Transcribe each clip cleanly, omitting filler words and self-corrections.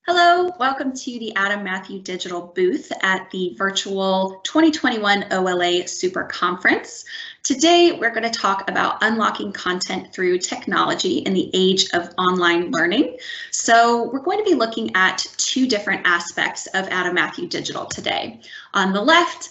Hello, welcome to the Adam Matthew Digital booth at the virtual 2021 OLA Super Conference. Today, we're going to talk about unlocking content through technology in the age of online learning. So we're going to be looking at two different aspects of Adam Matthew Digital today. On the left,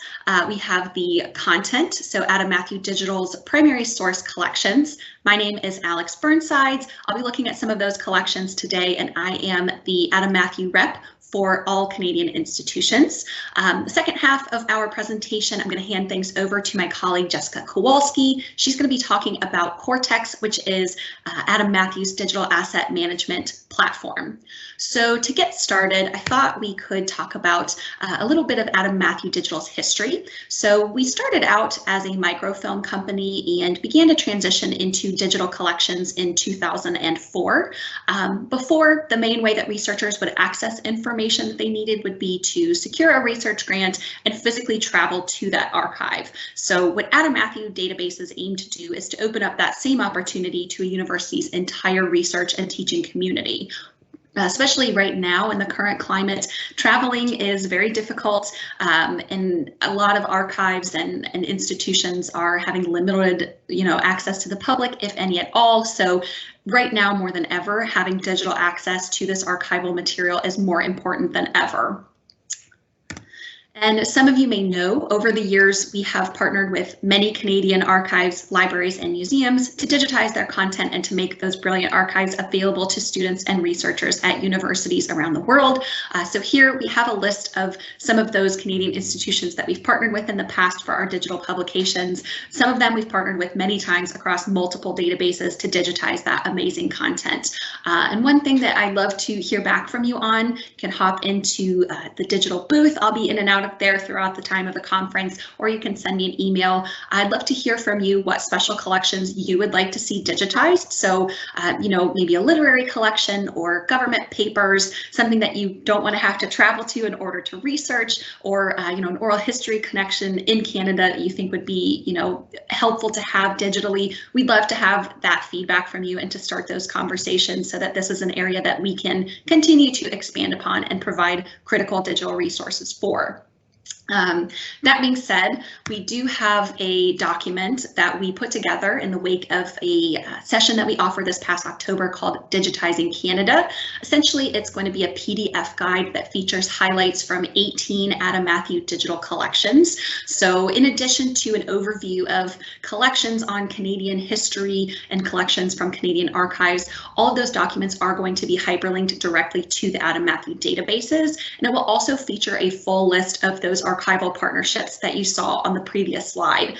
we have the content, so Adam Matthew Digital's primary source collections. My name is Alex Burnsides. I'll be looking at some of those collections today, and I am the Adam Matthew rep for all Canadian institutions. The second half of our presentation, I'm going to hand things over to my colleague Jessica Kowalski. She's going to be talking about Cortex, which is Adam Matthew's digital asset management platform. So to get started, I thought we could talk about a little bit of Adam Matthew Digital's history. So we started out as a microfilm company and began to transition into digital collections in 2004. Before, the main way that researchers would access information that they needed would be to secure a research grant and physically travel to that archive. So what Adam Matthew databases aim to do is to open up that same opportunity to a university's entire research and teaching community. Especially right now in the current climate, traveling is very difficult, and a lot of archives and institutions are having limited, access to the public, if any at all. So right now, more than ever, having digital access to this archival material is more important than ever. And some of you may know, over the years, we have partnered with many Canadian archives, libraries, and museums to digitize their content and to make those brilliant archives available to students and researchers at universities around the world. So here we have a list of some of those Canadian institutions that we've partnered with in the past for our digital publications. Some of them we've partnered with many times across multiple databases to digitize that amazing content. And one thing that I'd love to hear back from you on, you can hop into the digital booth. I'll be in and out up there throughout the time of the conference, or you can send me an email. I'd love to hear from you what special collections you would like to see digitized. So, maybe a literary collection or government papers, something that you don't want to have to travel to in order to research, or, an oral history connection in Canada that you think would be, helpful to have digitally. We'd love to have that feedback from you and to start those conversations so that this is an area that we can continue to expand upon and provide critical digital resources for. That being said, we do have a document that we put together in the wake of a session that we offered this past October called Digitizing Canada. Essentially, it's going to be a PDF guide that features highlights from 18 Adam Matthew digital collections. So in addition to an overview of collections on Canadian history and collections from Canadian archives, all of those documents are going to be hyperlinked directly to the Adam Matthew databases, and it will also feature a full list of those archival partnerships that you saw on the previous slide.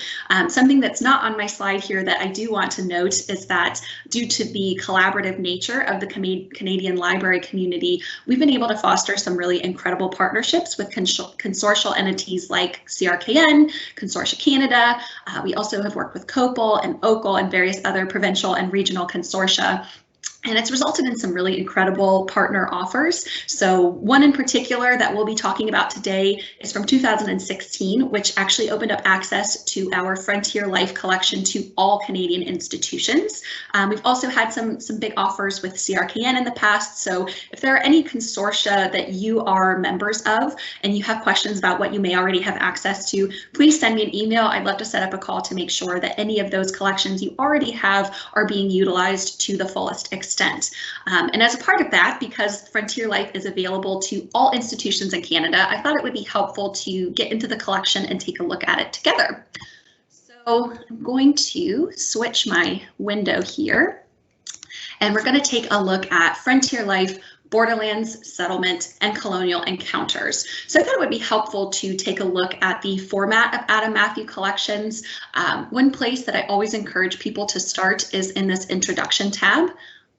Something that's not on my slide here that I do want to note is that due to the collaborative nature of the Canadian library community, we've been able to foster some really incredible partnerships with consortial entities like CRKN, Consortia Canada. We also have worked with COPL and OCL and various other provincial and regional consortia. And it's resulted in some really incredible partner offers. So one in particular that we'll be talking about today is from 2016, which actually opened up access to our Frontier Life collection to all Canadian institutions. We've also had some big offers with CRKN in the past. So if there are any consortia that you are members of and you have questions about what you may already have access to, please send me an email. I'd love to set up a call to make sure that any of those collections you already have are being utilized to the fullest extent. And as a part of that, because Frontier Life is available to all institutions in Canada, I thought it would be helpful to get into the collection and take a look at it together. So I'm going to switch my window here, and we're going to take a look at Frontier Life, Borderlands, Settlement, and Colonial Encounters. So I thought it would be helpful to take a look at the format of Adam Matthew collections. One place that I always encourage people to start is in this introduction tab.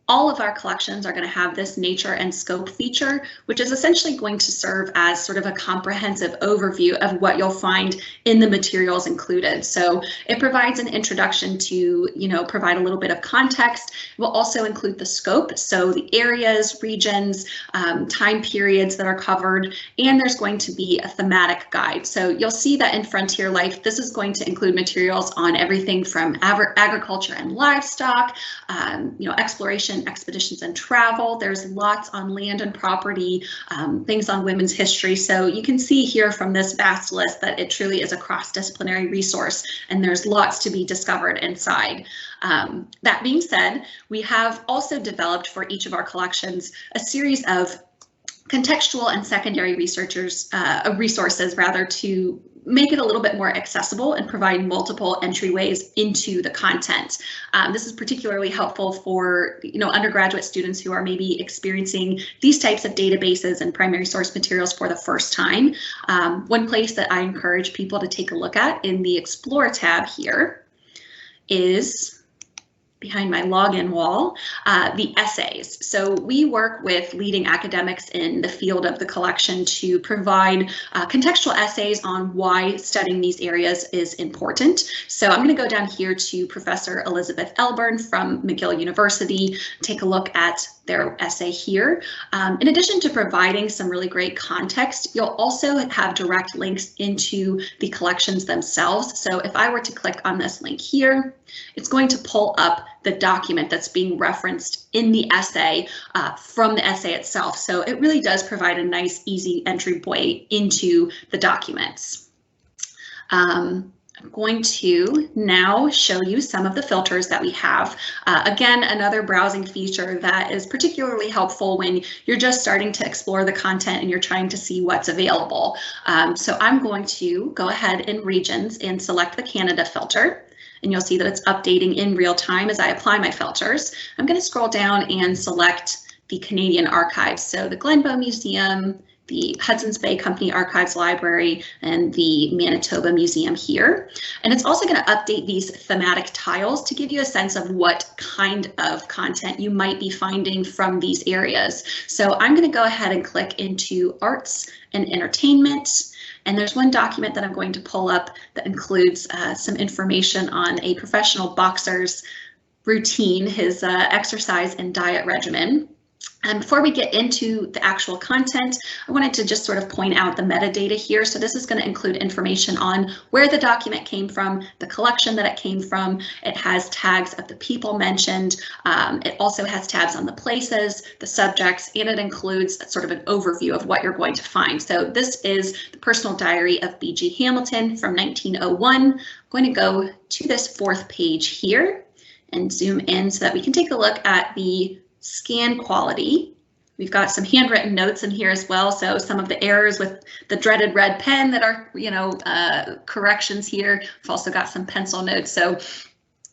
All of our collections are going to have this nature and scope feature, which is essentially going to serve as sort of a comprehensive overview of what you'll find in the materials included. So it provides an introduction to, provide a little bit of context. It will also include the scope, so the areas, regions, time periods that are covered, and there's going to be a thematic guide. So you'll see that in Frontier Life, this is going to include materials on everything from agriculture and livestock, exploration education, expeditions and travel. There's lots on land and property, things on women's history. So you can see here from this vast list that it truly is a cross-disciplinary resource, and there's lots to be discovered inside. That being said, we have also developed for each of our collections a series of contextual and secondary resources to make it a little bit more accessible and provide multiple entryways into the content. This is particularly helpful for undergraduate students who are maybe experiencing these types of databases and primary source materials for the first time. One place that I encourage people to take a look at in the Explore tab here is behind my login wall, the essays. So we work with leading academics in the field of the collection to provide contextual essays on why studying these areas is important. So I'm going to go down here to Professor Elizabeth Elburn from McGill University, take a look at their essay here. In addition to providing some really great context, you'll also have direct links into the collections themselves. So if I were to click on this link here, it's going to pull up the document that's being referenced in the essay from the essay itself. So it really does provide a nice, easy entryway into the documents. I'm going to now show you some of the filters that we have. Again, another browsing feature that is particularly helpful when you're just starting to explore the content and you're trying to see what's available. So I'm going to go ahead in Regions and select the Canada filter. And you'll see that it's updating in real time as I apply my filters. I'm going to scroll down and select the Canadian Archives. So the Glenbow Museum, the Hudson's Bay Company Archives Library, and the Manitoba Museum here. And it's also going to update these thematic tiles to give you a sense of what kind of content you might be finding from these areas. So I'm going to go ahead and click into Arts and Entertainment. And there's one document that I'm going to pull up that includes some information on a professional boxer's routine, his exercise and diet regimen. And before we get into the actual content, I wanted to just sort of point out the metadata here. So this is going to include information on where the document came from, the collection that it came from. It has tags of the people mentioned. It also has tabs on the places, the subjects, and it includes sort of an overview of what you're going to find. So this is the personal diary of B.G. Hamilton from 1901. I'm going to go to this fourth page here and zoom in so that we can take a look at the scan quality. We've got some handwritten notes in here as well, so some of the errors with the dreaded red pen that are, corrections here. We've also got some pencil notes. So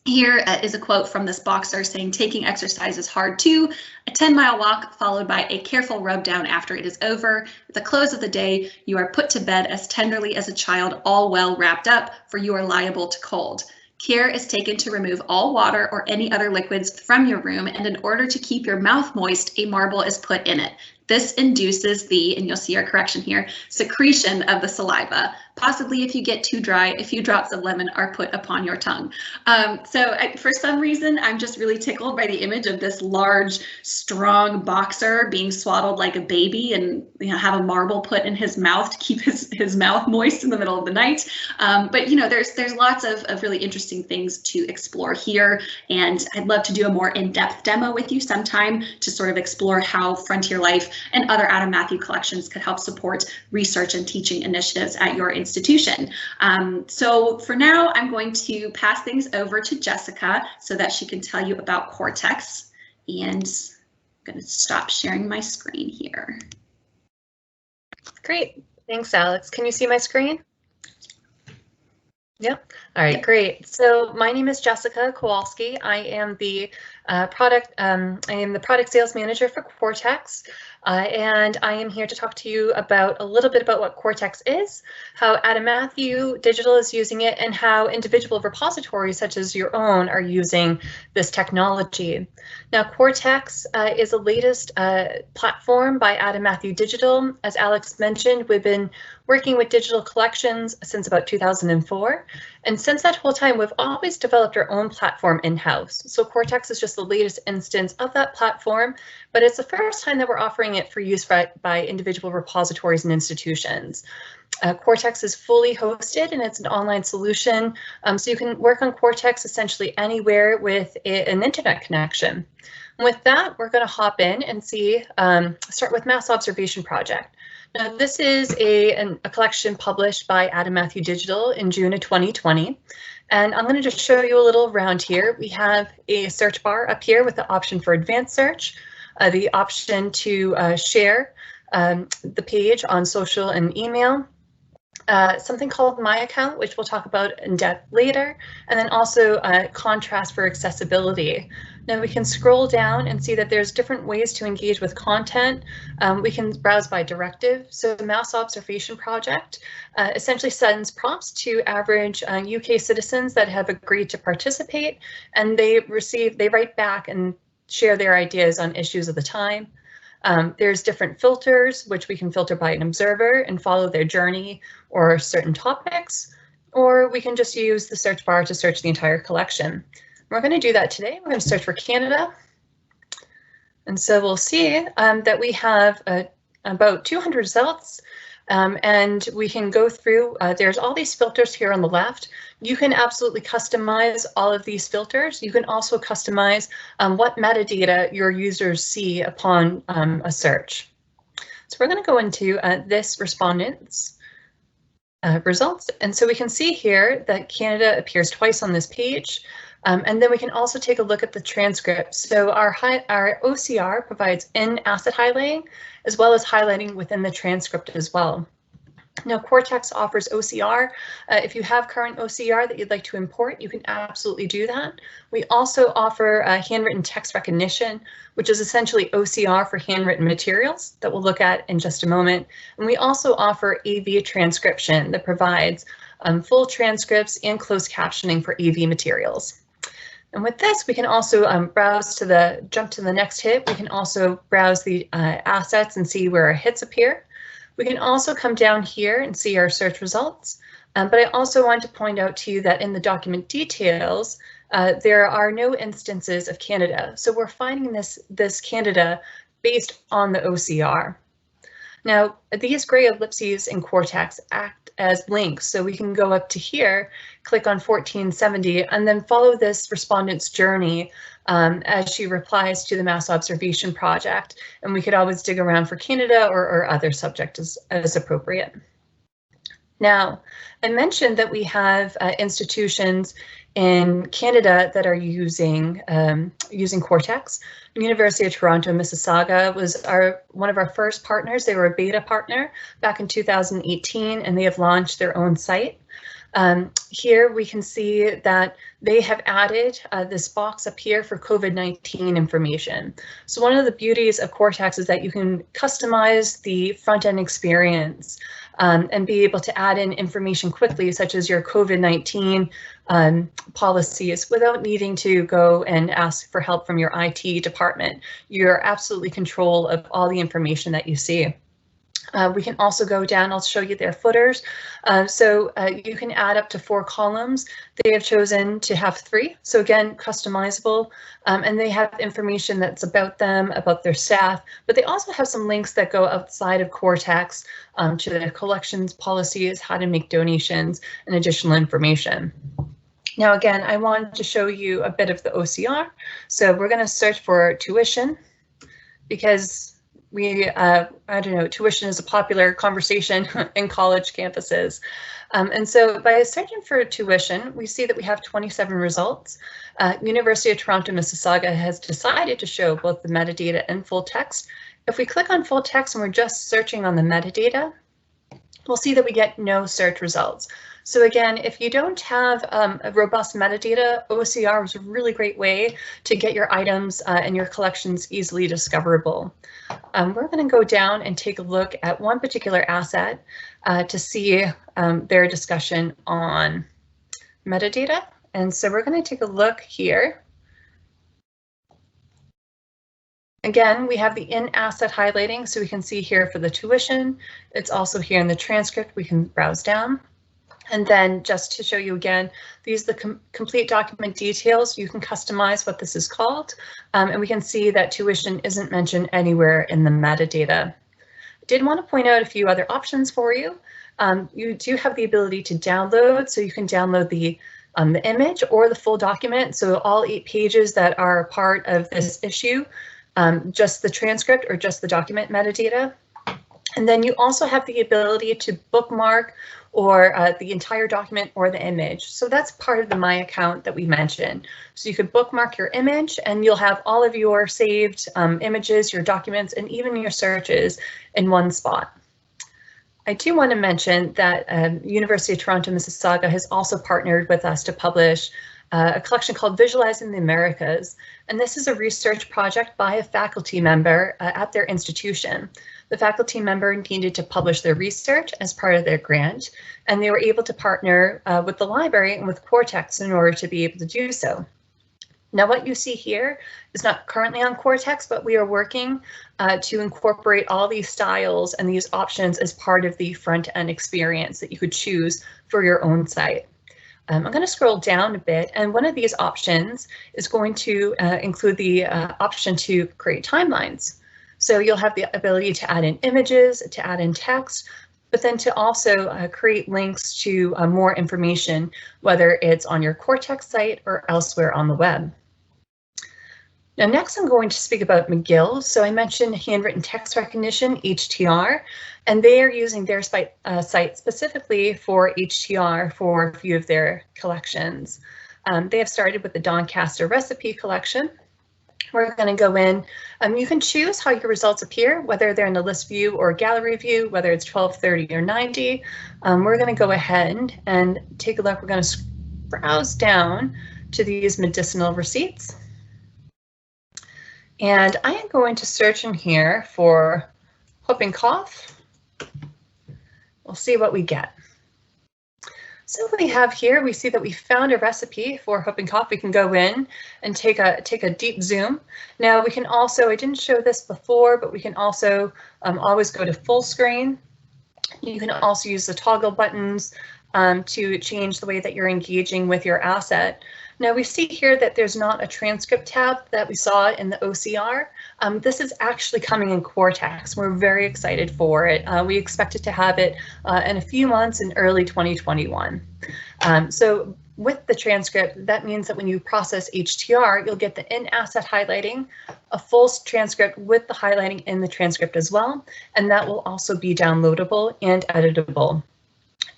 here is a quote from this boxer saying, "Taking exercise is hard too. A 10-mile walk followed by a careful rub down after it is over. At the close of the day, you are put to bed as tenderly as a child, all well wrapped up, for you are liable to cold. Care is taken to remove all water or any other liquids from your room, and in order to keep your mouth moist, a marble is put in it. This induces the," and you'll see our correction here, "secretion of the saliva. Possibly if you get too dry, a few drops of lemon are put upon your tongue." For some reason, I'm just really tickled by the image of this large, strong boxer being swaddled like a baby and have a marble put in his mouth to keep his mouth moist in the middle of the night. But there's lots of really interesting things to explore here, and I'd love to do a more in-depth demo with you sometime to sort of explore how Frontier Life and other Adam Matthew collections could help support research and teaching initiatives at your institution. So for now, I'm going to pass things over to Jessica so that she can tell you about Cortex. And I'm going to stop sharing my screen here. Great. Thanks, Alex. Can you see my screen? Yep. All right, great. So my name is Jessica Kowalski. I am the product sales manager for Quartex, and I am here to talk to you about a little bit about what Quartex is, how Adam Matthew Digital is using it, and how individual repositories such as your own are using this technology. Now, Quartex is the latest platform by Adam Matthew Digital. As Alex mentioned, we've been working with digital collections since about 2004. And since that whole time, we've always developed our own platform in-house. So Cortex is just the latest instance of that platform, but it's the first time that we're offering it for use by individual repositories and institutions. Cortex is fully hosted and it's an online solution, so you can work on Cortex essentially anywhere with an internet connection. With that, we're going to hop in and see, start with Mass Observation Project. Now, this is a collection published by Adam Matthew Digital in June of 2020. And I'm going to just show you a little around here. We have a search bar up here with the option for advanced search, the option to share the page on social and email, something called My Account, which we'll talk about in depth later, and then also contrast for accessibility. Now we can scroll down and see that there's different ways to engage with content. We can browse by directive. So the Mass Observation Project essentially sends prompts to average UK citizens that have agreed to participate, and they write back and share their ideas on issues of the time. There's different filters, which we can filter by an observer and follow their journey or certain topics, or we can just use the search bar to search the entire collection. We're going to do that today. We're going to search for Canada. And so we'll see that we have about 200 results, and we can go through, there's all these filters here on the left. You can absolutely customize all of these filters. You can also customize what metadata your users see upon a search. So we're going to go into this respondents results. And so we can see here that Canada appears twice on this page. And then we can also take a look at the transcript. So our OCR provides in-asset highlighting as well as highlighting within the transcript as well. Now, Cortex offers OCR. If you have current OCR that you'd like to import, you can absolutely do that. We also offer handwritten text recognition, which is essentially OCR for handwritten materials that we'll look at in just a moment. And we also offer AV transcription that provides full transcripts and closed captioning for AV materials. And with this, we can also jump to the next hit. We can also browse the assets and see where our hits appear. We can also come down here and see our search results. But I also want to point out to you that in the document details, there are no instances of Canada. So we're finding this Canada based on the OCR. Now, these gray ellipses in Cortex act as links, so we can go up to here, click on 1470, and then follow this respondent's journey as she replies to the Mass Observation Project. And we could always dig around for Canada or other subjects as appropriate. Now, I mentioned that we have institutions in Canada that are using Cortex. University of Toronto, Mississauga was one of our first partners. They were a beta partner back in 2018, and they have launched their own site. Here we can see that they have added this box up here for COVID-19 information. So one of the beauties of Cortex is that you can customize the front-end experience and be able to add in information quickly, such as your COVID-19 policies, without needing to go and ask for help from your IT department. You're absolutely in control of all the information that you see. We can also go down, I'll show you their footers. You can add up to 4 columns. They have chosen to have 3. So again, customizable, and they have information that's about them, about their staff, but they also have some links that go outside of Cortex to their collections policies, how to make donations, and additional information. Now, again, I wanted to show you a bit of the OCR. So we're going to search for tuition because I don't know, tuition is a popular conversation in college campuses. And so by searching for tuition, we see that we have 27 results. University of Toronto, Mississauga has decided to show both the metadata and full text. If we click on full text and we're just searching on the metadata, we'll see that we get no search results. So again, if you don't have a robust metadata, OCR is a really great way to get your items and your collections easily discoverable. We're going to go down and take a look at one particular asset to see their discussion on metadata. And so we're going to take a look here. Again, we have the in-asset highlighting, so we can see here for the tuition. It's also here in the transcript. We can browse down. And then just to show you again, these are the complete document details. You can customize what this is called, and we can see that tuition isn't mentioned anywhere in the metadata. I did want to point out a few other options for you. You do have the ability to download, so you can download the the image or the full document. So all 8 pages that are part of this issue, just the transcript or just the document metadata. And then you also have the ability to bookmark or the entire document or the image. So that's part of the My Account that we mentioned. So you could bookmark your image and you'll have all of your saved images, your documents, and even your searches in one spot. I do want to mention that University of Toronto Mississauga has also partnered with us to publish a collection called Visualizing the Americas. And this is a research project by a faculty member at their institution. The faculty member needed to publish their research as part of their grant, and they were able to partner with the library and with Cortex in order to be able to do so. Now, what you see here is not currently on Cortex, but we are working to incorporate all these styles and these options as part of the front-end experience that you could choose for your own site. I'm going to scroll down a bit, and one of these options is going to include the option to create timelines. So you'll have the ability to add in images, to add in text, but then to also create links to more information, whether it's on your Cortex site or elsewhere on the web. Now, next I'm going to speak about McGill. So I mentioned handwritten text recognition, HTR, and they are using their site specifically for HTR for a few of their collections. They have started with the Doncaster recipe collection. We're going to go in. You can choose how your results appear, whether they're in the list view or gallery view, whether it's 12, 30, or 90. We're going to go ahead and take a look. We're going to browse down to these medicinal receipts. And I am going to search in here for whooping cough. We'll see what we get. So what we have here, we see that we found a recipe for whooping cough. We can go in and take a deep zoom. Now we can also, I didn't show this before, but we can also always go to full screen. You can also use the toggle buttons to change the way that you're engaging with your asset. Now we see here that there's not a transcript tab that we saw in the OCR. This is actually coming in Cortex. We're very excited for it. We expected to have it in a few months in early 2021. So with the transcript, that means that when you process HTR, you'll get the in-asset highlighting, a full transcript with the highlighting in the transcript as well, and that will also be downloadable and editable.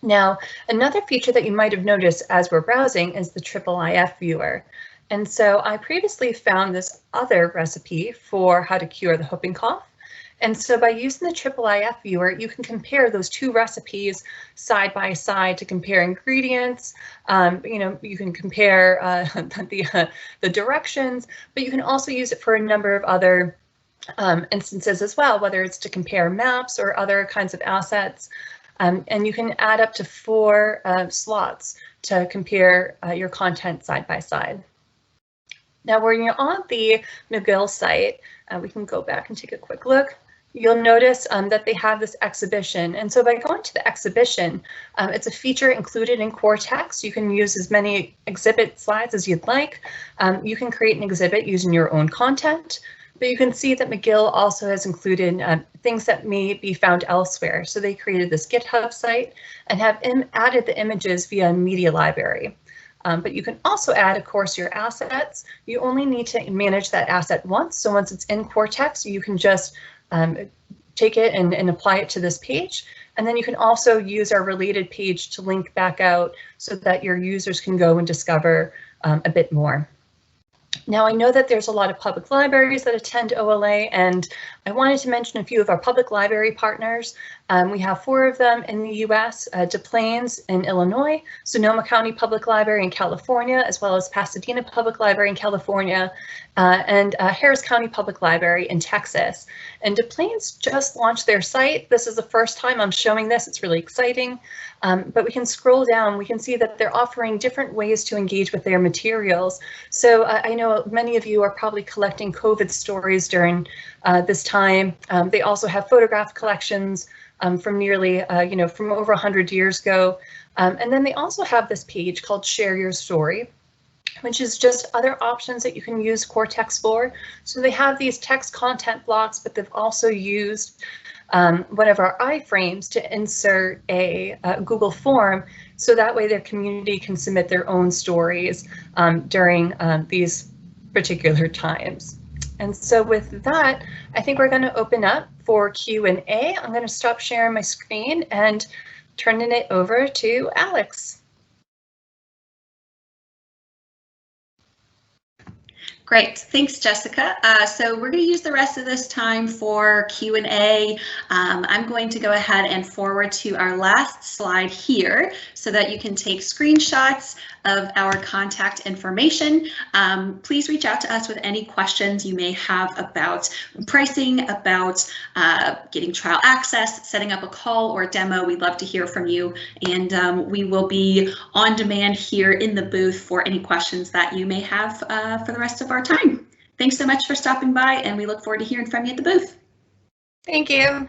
Now, another feature that you might have noticed as we're browsing is the IIIF viewer. And so I previously found this other recipe for how to cure the whooping cough. And so by using the IIIF viewer, you can compare those two recipes side by side to compare ingredients. You can compare the directions, but you can also use it for a number of other instances as well, whether it's to compare maps or other kinds of assets. And you can add up to 4 slots to compare your content side by side. Now, when you're on the McGill site, we can go back and take a quick look. You'll notice that they have this exhibition. And so by going to the exhibition, it's a feature included in Cortex. You can use as many exhibit slides as you'd like. You can create an exhibit using your own content. But you can see that McGill also has included things that may be found elsewhere. So they created this GitHub site and have added the images via media library. But you can also add, of course, your assets. You only need to manage that asset once. So once it's in Cortex, you can just take it and apply it to this page. And then you can also use our related page to link back out so that your users can go and discover a bit more. Now, I know that there's a lot of public libraries that attend OLA, and I wanted to mention a few of our public library partners. We have 4 of them in the US, Des Plaines in Illinois, Sonoma County Public Library in California, as well as Pasadena Public Library in California, and Harris County Public Library in Texas. And Des Plaines just launched their site. This is the first time I'm showing this. It's really exciting. But we can scroll down. We can see that they're offering different ways to engage with their materials. So I know many of you are probably collecting COVID stories during this time. They also have photograph collections from nearly, from over 100 years ago. And then they also have this page called Share Your Story, which is just other options that you can use Cortex for. So they have these text content blocks, but they've also used one of our iframes to insert a Google form, so that way their community can submit their own stories during these particular times. And so with that, I think we're going to open up for Q&A. I'm going to stop sharing my screen and turning it over to Alex. Great, thanks, Jessica. So we're going to use the rest of this time for Q&A. I'm going to go ahead and forward to our last slide here so that you can take screenshots of our contact information. Please reach out to us with any questions you may have about pricing, about getting trial access, setting up a call or a demo. We'd love to hear from you, and we will be on demand here in the booth for any questions that you may have for the rest of our time. Thanks so much for stopping by, and we look forward to hearing from you at the booth. Thank you.